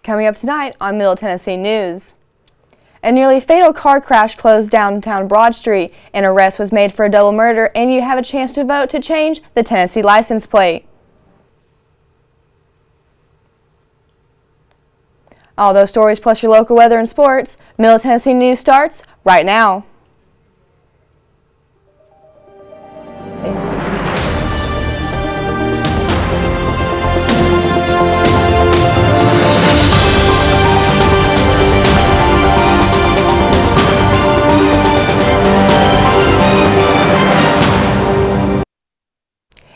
Coming up tonight on Middle Tennessee News. A nearly fatal car crash closed downtown Broad Street. An arrest was made for a double murder, and you have a chance to vote to change the Tennessee license plate. All those stories plus your local weather and sports. Middle Tennessee News starts right now.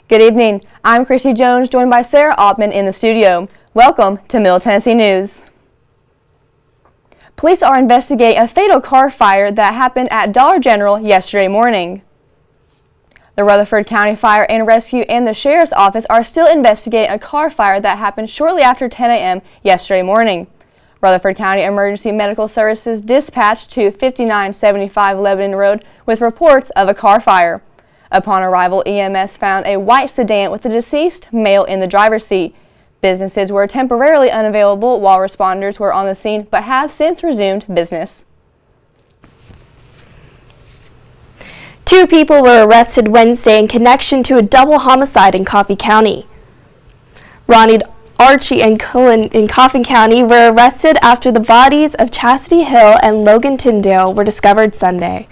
Good evening. I'm Christy Jones, joined by Sarah Ottman in the studio. Welcome to Middle Tennessee News. Police are investigating a fatal car fire that happened at Dollar General yesterday morning. The Rutherford County Fire and Rescue and the Sheriff's Office are still investigating a car fire that happened shortly after 10 a.m. yesterday morning. Rutherford County Emergency Medical Services dispatched to 5975 Lebanon Road with reports of a car fire. Upon arrival, EMS found a white sedan with a deceased male in the driver's seat. Businesses were temporarily unavailable while responders were on the scene, but have since resumed business. 2 people were arrested Wednesday in connection to a double homicide in Coffee County. Ronnie Archie and Cullen in Coffin County were arrested after the bodies of Chastity Hill and Logan Tyndale were discovered Sunday.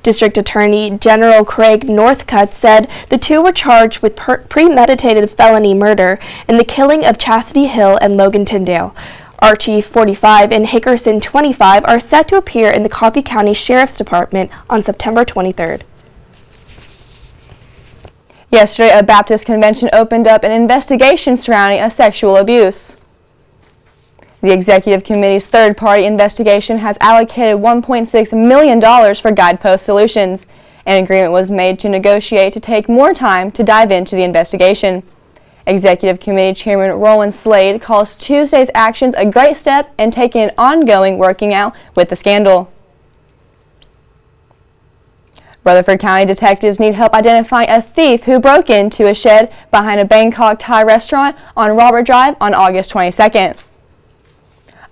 District Attorney General Craig Northcutt said the 2 were charged with premeditated felony murder in the killing of Chastity Hill and Logan Tyndale. Archie, 45, and Hickerson, 25, are set to appear in the Coffee County Sheriff's Department on September 23rd. Yesterday, a Baptist convention opened up an investigation surrounding a sexual abuse. The Executive Committee's third-party investigation has allocated $1.6 million for Guidepost Solutions. An agreement was made to negotiate to take more time to dive into the investigation. Executive Committee Chairman Roland Slade calls Tuesday's actions a great step in taking an ongoing working out with the scandal. Rutherford County detectives need help identifying a thief who broke into a shed behind a Bangkok Thai restaurant on Robert Drive on August 22nd.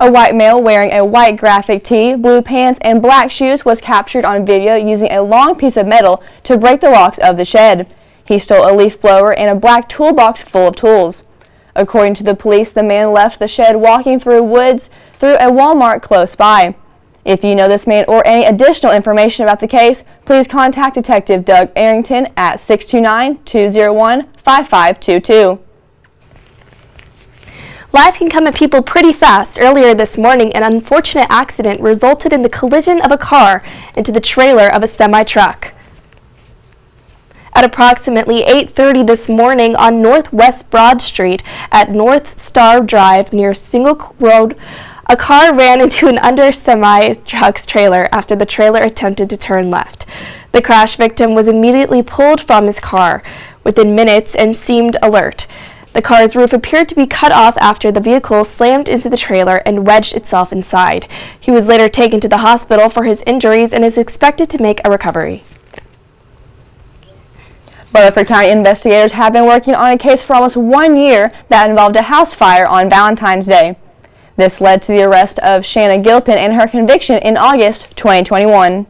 A white male wearing a white graphic tee, blue pants, and black shoes was captured on video using a long piece of metal to break the locks of the shed. He stole a leaf blower and a black toolbox full of tools. According to the police, the man left the shed walking through woods through a Walmart close by. If you know this man or any additional information about the case, please contact Detective Doug Arrington at 629-201-5522. Life can come at people pretty fast. Earlier this morning, an unfortunate accident resulted in the collision of a car into the trailer of a semi-truck. At approximately 8:30 this morning on Northwest Broad Street at North Star Drive near Single Road, a car ran into an under semi-truck's trailer after the trailer attempted to turn left. The crash victim was immediately pulled from his car within minutes and seemed alert. The car's roof appeared to be cut off after the vehicle slammed into the trailer and wedged itself inside. He was later taken to the hospital for his injuries and is expected to make a recovery. Rutherford County investigators have been working on a case for almost 1 year that involved a house fire on Valentine's Day. This led to the arrest of Shanna Gilpin and her conviction in August 2021.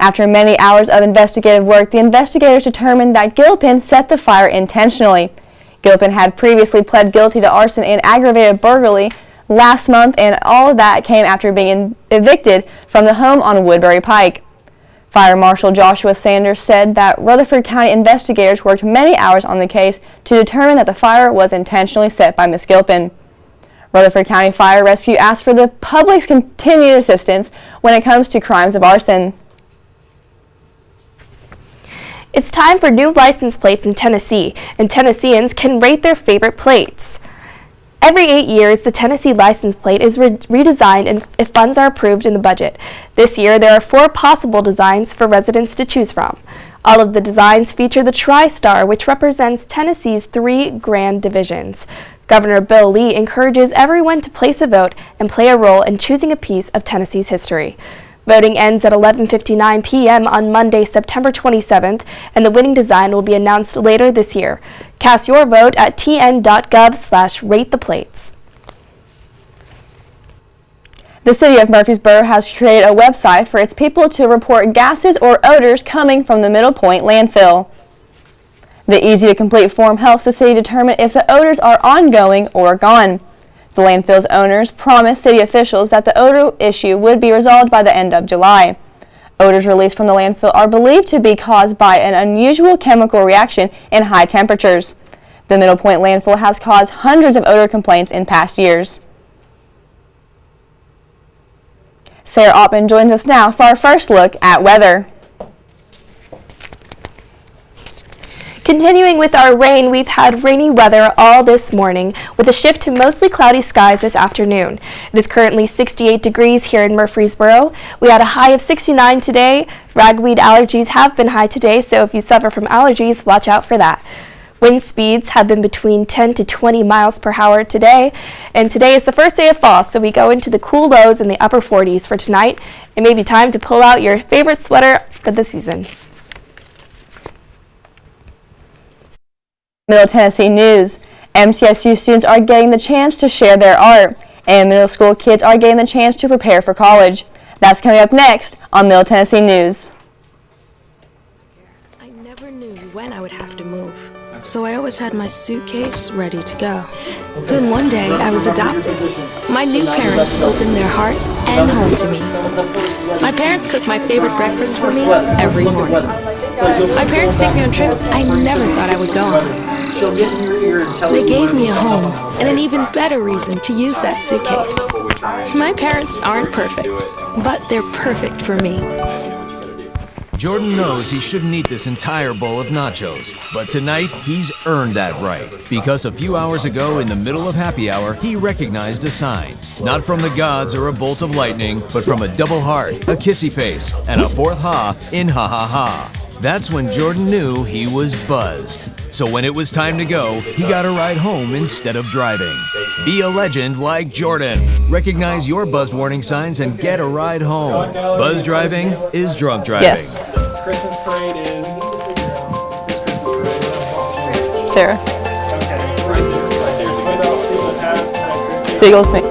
After many hours of investigative work, the investigators determined that Gilpin set the fire intentionally. Gilpin had previously pled guilty to arson and aggravated burglary last month, and all of that came after being evicted from the home on Woodbury Pike. Fire Marshal Joshua Sanders said that Rutherford County investigators worked many hours on the case to determine that the fire was intentionally set by Ms. Gilpin. Rutherford County Fire Rescue asked for the public's continued assistance when it comes to crimes of arson. It's time for new license plates in Tennessee, and Tennesseans can rate their favorite plates. Every 8 years, the Tennessee license plate is redesigned if funds are approved in the budget. This year, there are 4 possible designs for residents to choose from. All of the designs feature the Tri-Star, which represents Tennessee's 3 grand divisions. Governor Bill Lee encourages everyone to place a vote and play a role in choosing a piece of Tennessee's history. Voting ends at 11:59 p.m. on Monday, September 27th, and the winning design will be announced later this year. Cast your vote at tn.gov/ratetheplates. The city of Murfreesboro has created a website for its people to report gases or odors coming from the Middle Point landfill. The easy-to-complete form helps the city determine if the odors are ongoing or gone. The landfill's owners promised city officials that the odor issue would be resolved by the end of July. Odors released from the landfill are believed to be caused by an unusual chemical reaction in high temperatures. The Middle Point landfill has caused hundreds of odor complaints in past years. Sarah Oppen joins us now for our first look at weather. Continuing with our rain, we've had rainy weather all this morning with a shift to mostly cloudy skies this afternoon. It is currently 68 degrees here in Murfreesboro. We had a high of 69 today. Ragweed allergies have been high today, so if you suffer from allergies, watch out for that. Wind speeds have been between 10 to 20 miles per hour today, and today is the first day of fall, so we go into the cool lows in the upper 40s for tonight. It may be time to pull out your favorite sweater for the season. Middle Tennessee news. MTSU students are getting the chance to share their art, and middle school kids are getting the chance to prepare for college. That's coming up next on Middle Tennessee News. I never knew when I would have to move, so I always had my suitcase ready to go. Then one day I was adopted. My new parents opened their hearts and home to me. My parents cook my favorite breakfast for me every morning. My parents take me on trips I never thought I would go on. They gave me a home and an even better reason to use that suitcase. My parents aren't perfect, but they're perfect for me. Jordan knows he shouldn't eat this entire bowl of nachos, but tonight he's earned that right, because a few hours ago in the middle of happy hour, he recognized a sign. Not from the gods or a bolt of lightning, but from a double heart, a kissy face, and a fourth ha in ha ha ha. That's when Jordan knew he was buzzed. So when it was time to go, he got a ride home instead of driving. Be a legend like Jordan. Recognize your buzzed warning signs and get a ride home. Buzz driving is drunk driving. Yes. Christmas parade is Sarah. okay, right there. What else do we have at Christmas? Seagulls me.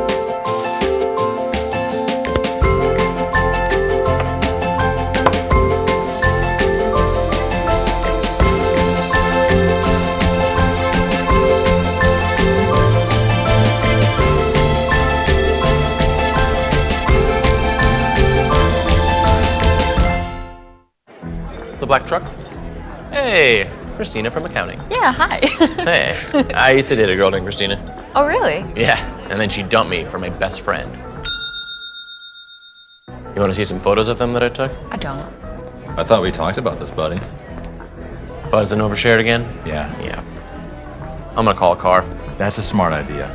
The black truck? Hey, Christina from accounting. Yeah, hi. Hey, I used to date a girl named Christina. Oh, really? Yeah, and then she dumped me for my best friend. You want to see some photos of them that I took? I don't. I thought we talked about this, buddy. Buzzed and overshared again? Yeah, Yeah. I'm gonna call a car. that's a smart idea.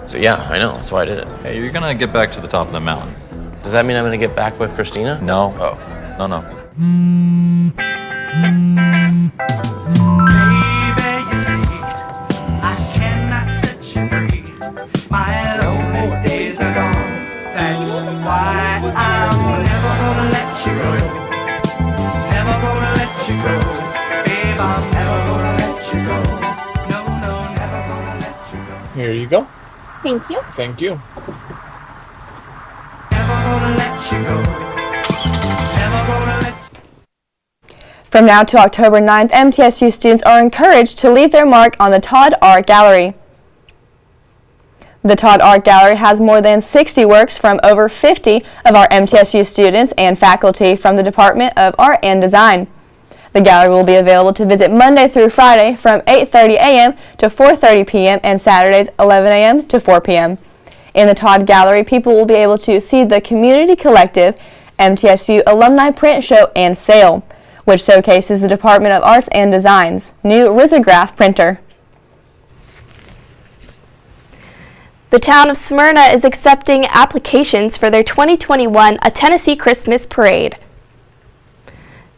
So yeah, I know, that's why I did it. Hey, you're gonna get back to the top of the mountain. Does that mean I'm gonna get back with Christina? No. Oh. No. Here you go. Thank you. Thank you. From now to October 9th, MTSU students are encouraged to leave their mark on the Todd Art Gallery. The Todd Art Gallery has more than 60 works from over 50 of our MTSU students and faculty from the Department of Art and Design. The gallery will be available to visit Monday through Friday from 8:30 a.m. to 4:30 p.m. and Saturdays 11 a.m. to 4 p.m. In the Todd Gallery, people will be able to see the Community Collective MTSU Alumni Print Show and Sale, which showcases the Department of Arts and Design's new risograph printer. The town of Smyrna is accepting applications for their 2021 A Tennessee Christmas Parade.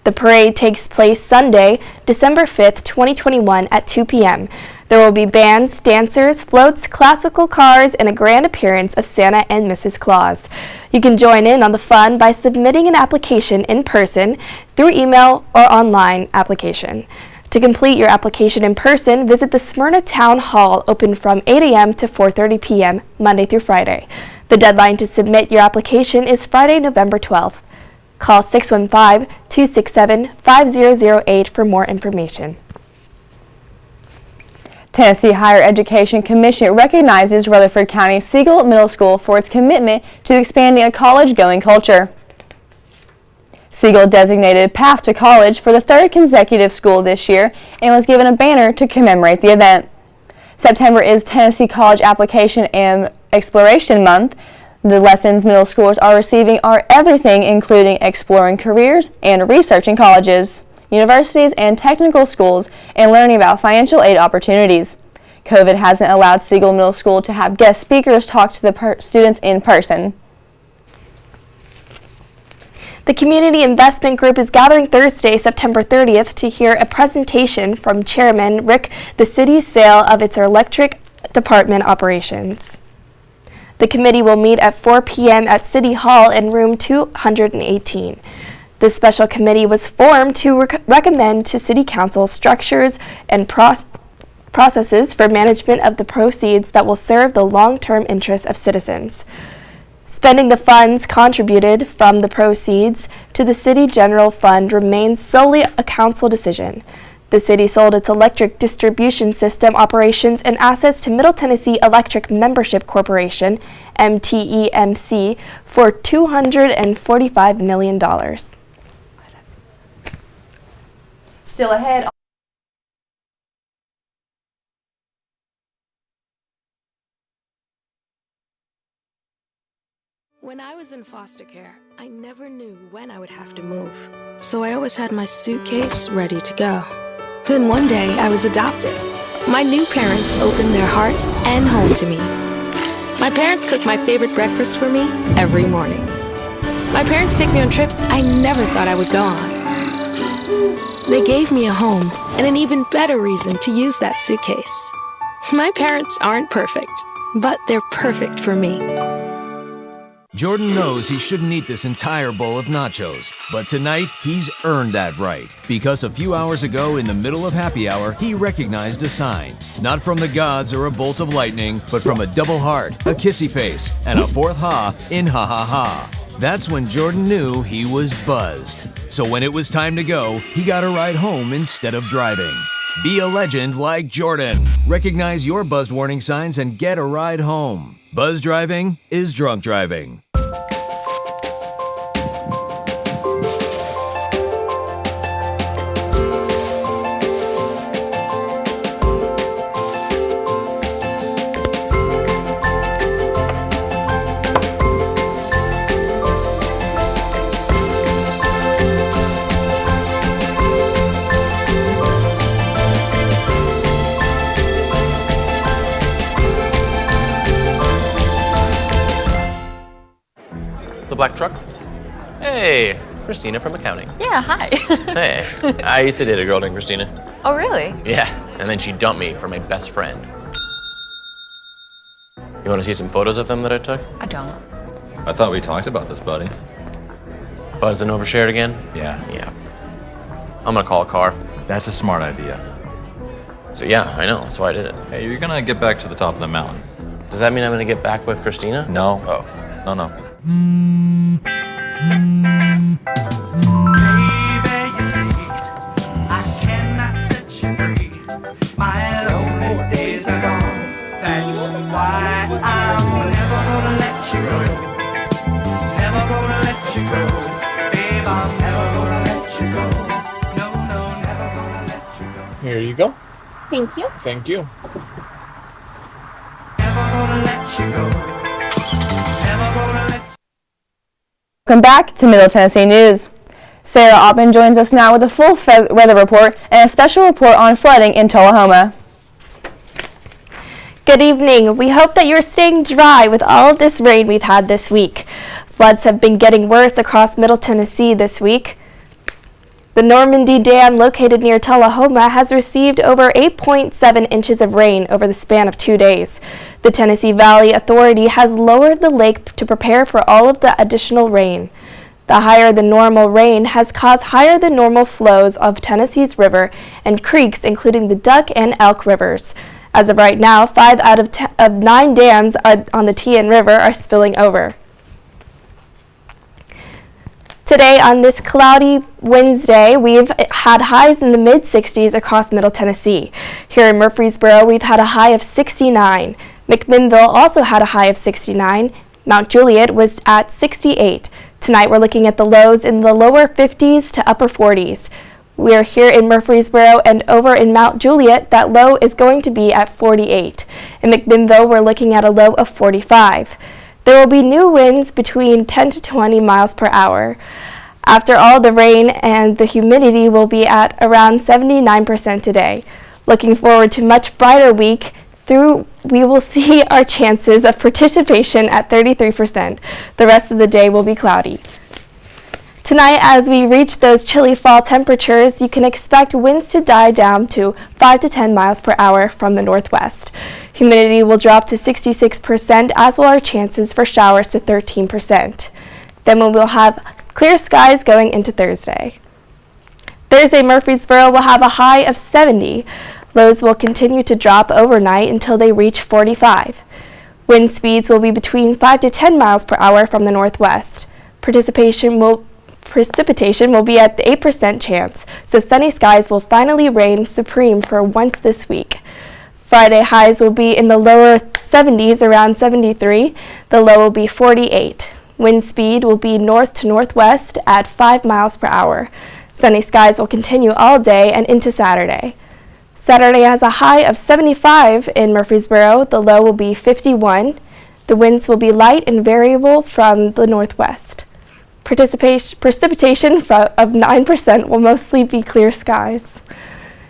The parade takes place Sunday, December 5th, 2021 at 2 p.m. There will be bands, dancers, floats, classical cars, and a grand appearance of Santa and Mrs. Claus. You can join in on the fun by submitting an application in person, through email, or online application. To complete your application in person, visit the Smyrna Town Hall, open from 8 a.m. to 4:30 p.m. Monday through Friday. The deadline to submit your application is Friday, November 12th. Call 615-267-5008 for more information. Tennessee Higher Education Commission recognizes Rutherford County Siegel Middle School for its commitment to expanding a college-going culture. Siegel designated Path to College for the third consecutive school this year and was given a banner to commemorate the event. September is Tennessee College Application and Exploration Month. The lessons middle schoolers are receiving are everything including exploring careers and researching colleges, universities, and technical schools, and learning about financial aid opportunities. COVID hasn't allowed Siegel Middle School to have guest speakers talk to the students in person. The Community Investment Group is gathering Thursday, September 30th to hear a presentation from Chairman Rick the city's sale of its electric department operations. The committee will meet at 4 p.m. at City Hall in room 218. This special committee was formed to recommend to City Council structures and processes for management of the proceeds that will serve the long-term interests of citizens. Spending the funds contributed from the proceeds to the City General Fund remains solely a council decision. The city sold its electric distribution system operations and assets to Middle Tennessee Electric Membership Corporation, MTEMC, for $245 million. Still ahead. When I was in foster care, I never knew when I would have to move. So I always had my suitcase ready to go. Then one day I was adopted. My new parents opened their hearts and home to me. My parents cook my favorite breakfast for me every morning. My parents take me on trips I never thought I would go on. They gave me a home and an even better reason to use that suitcase. My parents aren't perfect, but they're perfect for me. Jordan knows he shouldn't eat this entire bowl of nachos, but tonight he's earned that right because a few hours ago in the middle of happy hour, he recognized a sign. Not from the gods or a bolt of lightning, but from a double heart, a kissy face, and a fourth ha in ha ha ha. That's when Jordan knew he was buzzed. So when it was time to go, he got a ride home instead of driving. Be a legend like Jordan. Recognize your buzzed warning signs and get a ride home. Buzz driving is drunk driving. The black truck? Hey, Christina from accounting. Yeah, hi. Hey, I used to date a girl named Christina. Oh, really? Yeah, and then she dumped me for my best friend. You want to see some photos of them that I took? I don't. I thought we talked about this, buddy. Buzzed and overshared again? Yeah, Yeah. I'm gonna call a car. that's a smart idea. So yeah, I know, that's why I did it. Hey, you're gonna get back to the top of the mountain. Does that mean I'm gonna get back with Christina? No. Oh. No. Here you go. Thank you. Thank you. Welcome back to Middle Tennessee News. Sarah Oppen joins us now with a full weather report and a special report on flooding in Tullahoma. Good evening. We hope that you're staying dry with all of this rain we've had this week. Floods have been getting worse across Middle Tennessee this week. The Normandy Dam, located near Tullahoma, has received over 8.7 inches of rain over the span of 2 days. The Tennessee Valley Authority has lowered the lake to prepare for all of the additional rain. The higher than normal rain has caused higher than normal flows of Tennessee's river and creeks, including the Duck and Elk rivers. As of right now, 5 out of 9 dams on the Tian River are spilling over. Today, on this cloudy Wednesday, we've had highs in the mid-60s across Middle Tennessee. Here in Murfreesboro, we've had a high of 69. McMinnville also had a high of 69. Mount Juliet was at 68. Tonight, we're looking at the lows in the lower 50s to upper 40s. We're here in Murfreesboro, and over in Mount Juliet, that low is going to be at 48. In McMinnville, we're looking at a low of 45. There will be new winds between 10 to 20 miles per hour. After all the rain and the humidity will be at around 79% today. Looking forward to a much brighter week. We will see our chances of participation at 33%. The rest of the day will be cloudy. Tonight, as we reach those chilly fall temperatures, you can expect winds to die down to 5 to 10 miles per hour from the northwest. Humidity will drop to 66%, as will our chances for showers to 13%. Then we will have clear skies going into Thursday. Thursday, Murfreesboro will have a high of 70. Lows will continue to drop overnight until they reach 45. Wind speeds will be between 5 to 10 miles per hour from the northwest. Precipitation will be at the 8% chance, so sunny skies will finally reign supreme for once this week. Friday highs will be in the lower 70s, around 73. The low will be 48. Wind speed will be north to northwest at 5 miles per hour. Sunny skies will continue all day and into Saturday. Saturday has a high of 75 in Murfreesboro. The low will be 51. The winds will be light and variable from the northwest. Precipitation of 9% will mostly be clear skies.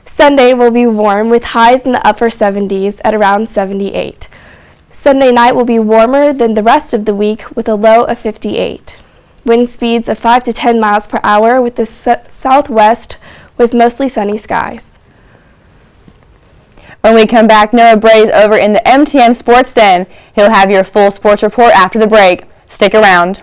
Sunday will be warm with highs in the upper 70s at around 78. Sunday night will be warmer than the rest of the week with a low of 58. Wind speeds of 5 to 10 miles per hour with the southwest with mostly sunny skies. When we come back, Noah Bray's over in the MTN Sports Den. He'll have your full sports report after the break. Stick around.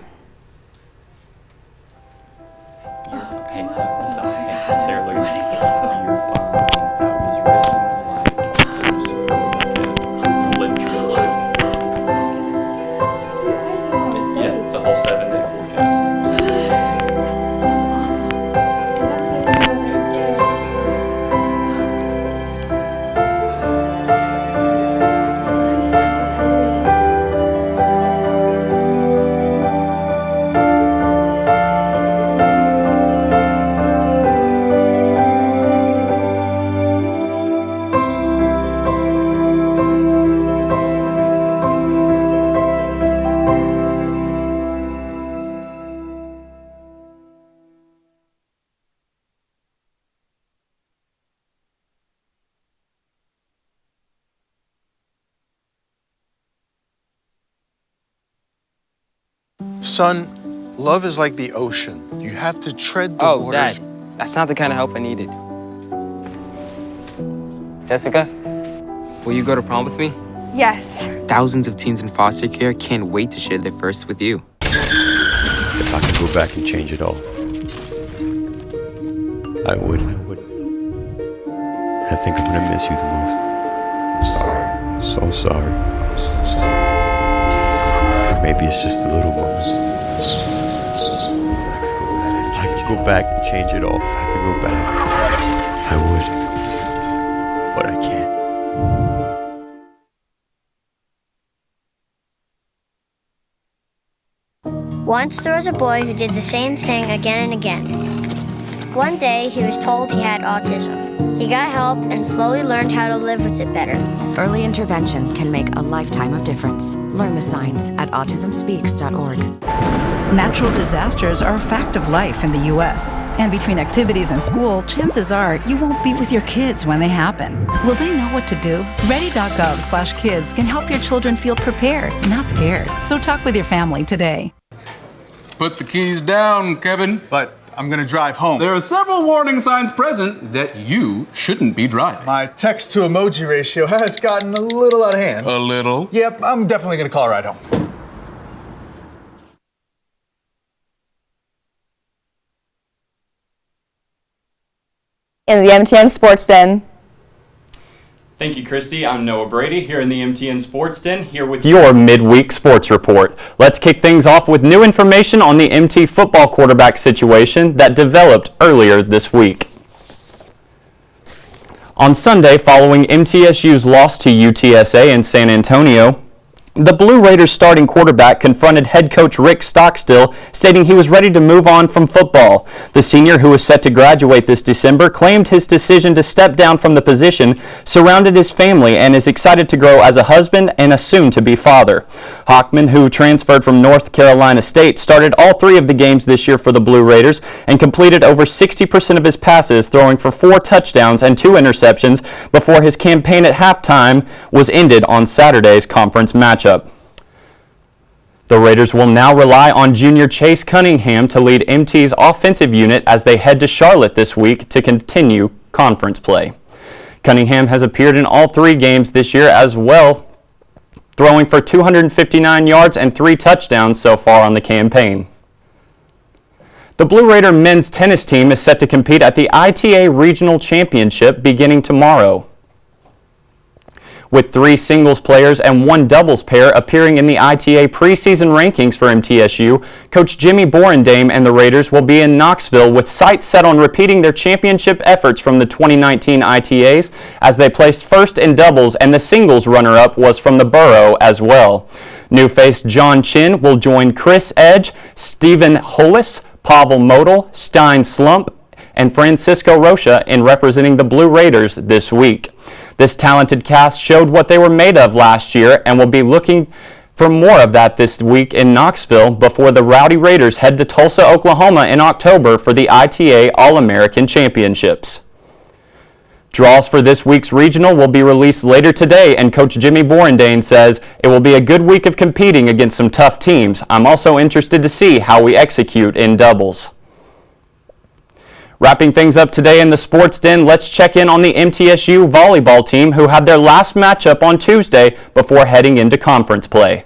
Son, love is like the ocean. You have to tread the waters. Dad, that's not the kind of help I needed. Jessica, will you go to prom with me? Yes. Thousands of teens in foster care can't wait to share their first with you. If I could go back and change it all, I would. I think I'm gonna miss you the most. I'm sorry. I'm so sorry. I'm so sorry. Or maybe it's just the little moments. If I could go back and change it all, if I could go back, I would. But I can't. Once there was a boy who did the same thing again and again. One day, he was told he had autism. He got help and slowly learned how to live with it better. Early intervention can make a lifetime of difference. Learn the signs at autismspeaks.org. Natural disasters are a fact of life in the U.S. And between activities and school, chances are you won't be with your kids when they happen. Will they know what to do? Ready.gov/kids can help your children feel prepared, not scared. So talk with your family today. Put the keys down, Kevin. But I'm gonna drive home. There are several warning signs present that you shouldn't be driving. My text to emoji ratio has gotten a little out of hand. A little? Yep, I'm definitely gonna call a ride home. In the MTN Sports Den. Thank you, Christy. I'm Noah Brady here in the MTN Sports Den, here with your midweek sports report. Let's kick things off with new information on the MT football quarterback situation that developed earlier this week. On Sunday, following MTSU's loss to UTSA in San Antonio, the Blue Raiders starting quarterback confronted head coach Rick Stockstill, stating he was ready to move on from football. The senior, who was set to graduate this December, claimed his decision to step down from the position surrounded his family and is excited to grow as a husband and a soon-to-be father. Hockman, who transferred from North Carolina State, started all 3 of the games this year for the Blue Raiders and completed over 60% of his passes, throwing for 4 touchdowns and 2 interceptions before his campaign at halftime was ended on Saturday's conference matchup. The Raiders will now rely on junior Chase Cunningham to lead MT's offensive unit as they head to Charlotte this week to continue conference play. Cunningham has appeared in all 3 games this year as well, throwing for 259 yards and 3 touchdowns so far on the campaign. The Blue Raider men's tennis team is set to compete at the ITA Regional Championship beginning tomorrow. With 3 singles players and 1 doubles pair appearing in the ITA preseason rankings for MTSU, Coach Jimmy Borendame and the Raiders will be in Knoxville with sights set on repeating their championship efforts from the 2019 ITAs, as they placed first in doubles and the singles runner-up was from the Borough as well. New face John Chin will join Chris Edge, Stephen Hollis, Pavel Model, Stein Slump, and Francisco Rocha in representing the Blue Raiders this week. This talented cast showed what they were made of last year and will be looking for more of that this week in Knoxville before the Rowdy Raiders head to Tulsa, Oklahoma in October for the ITA All-American Championships. Draws for this week's regional will be released later today, and Coach Jimmy Borendane says it will be a good week of competing against some tough teams. I'm also interested to see how we execute in doubles. Wrapping things up today in the Sports Den, let's check in on the MTSU volleyball team, who had their last matchup on Tuesday before heading into conference play.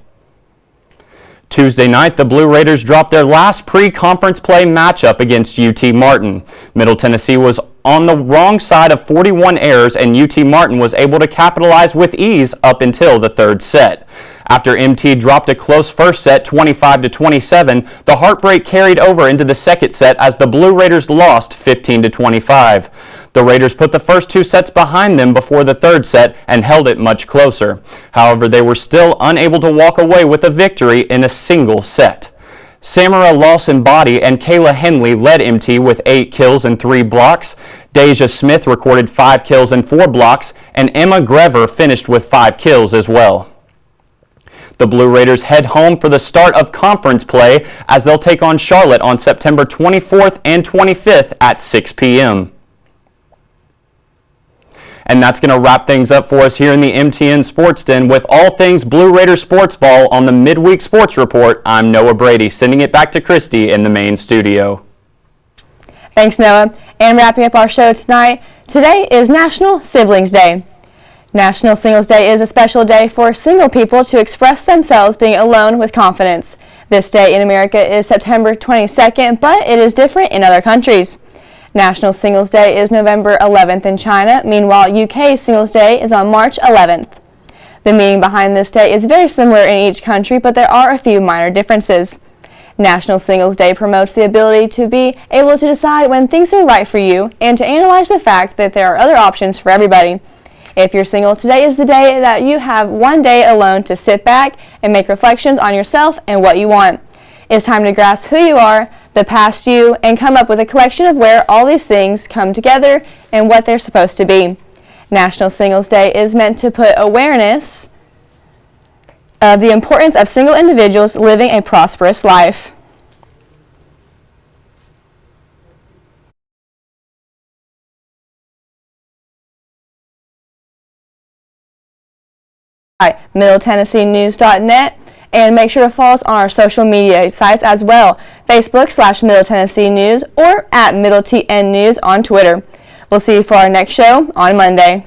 Tuesday night, the Blue Raiders dropped their last pre-conference play matchup against UT Martin. Middle Tennessee was on the wrong side of 41 errors, and UT Martin was able to capitalize with ease up until the 3rd set. After MT dropped a close first set 25-27, the heartbreak carried over into the 2nd set as the Blue Raiders lost 15-25. The Raiders put the first 2 sets behind them before the 3rd set and held it much closer. However, they were still unable to walk away with a victory in a single set. Samara Lawson-Body and Kayla Henley led MT with 8 kills and 3 blocks. Deja Smith recorded 5 kills and 4 blocks, and Emma Grever finished with 5 kills as well. The Blue Raiders head home for the start of conference play as they'll take on Charlotte on September 24th and 25th at 6 p.m. And that's going to wrap things up for us here in the MTN Sports Den with all things Blue Raider sports ball on the Midweek Sports Report. I'm Noah Brady, sending it back to Christy in the main studio. Thanks, Noah. And wrapping up our show tonight, today is National Siblings Day. National Singles Day is a special day for single people to express themselves being alone with confidence. This day in America is September 22nd, but it is different in other countries. National Singles Day is November 11th in China. Meanwhile, UK Singles Day is on March 11th. The meaning behind this day is very similar in each country, but there are a few minor differences. National Singles Day promotes the ability to be able to decide when things are right for you and to analyze the fact that there are other options for everybody. If you're single, today is the day that you have one day alone to sit back and make reflections on yourself and what you want. It's time to grasp who you are, the past you, and come up with a collection of where all these things come together and what they're supposed to be. National Singles Day is meant to put awareness of the importance of single individuals living a prosperous life. MiddleTennesseeNews.net, and make sure to follow us on our social media sites as well, Facebook/Middle Tennessee News or at Middle TN News on Twitter. We'll see you for our next show on Monday.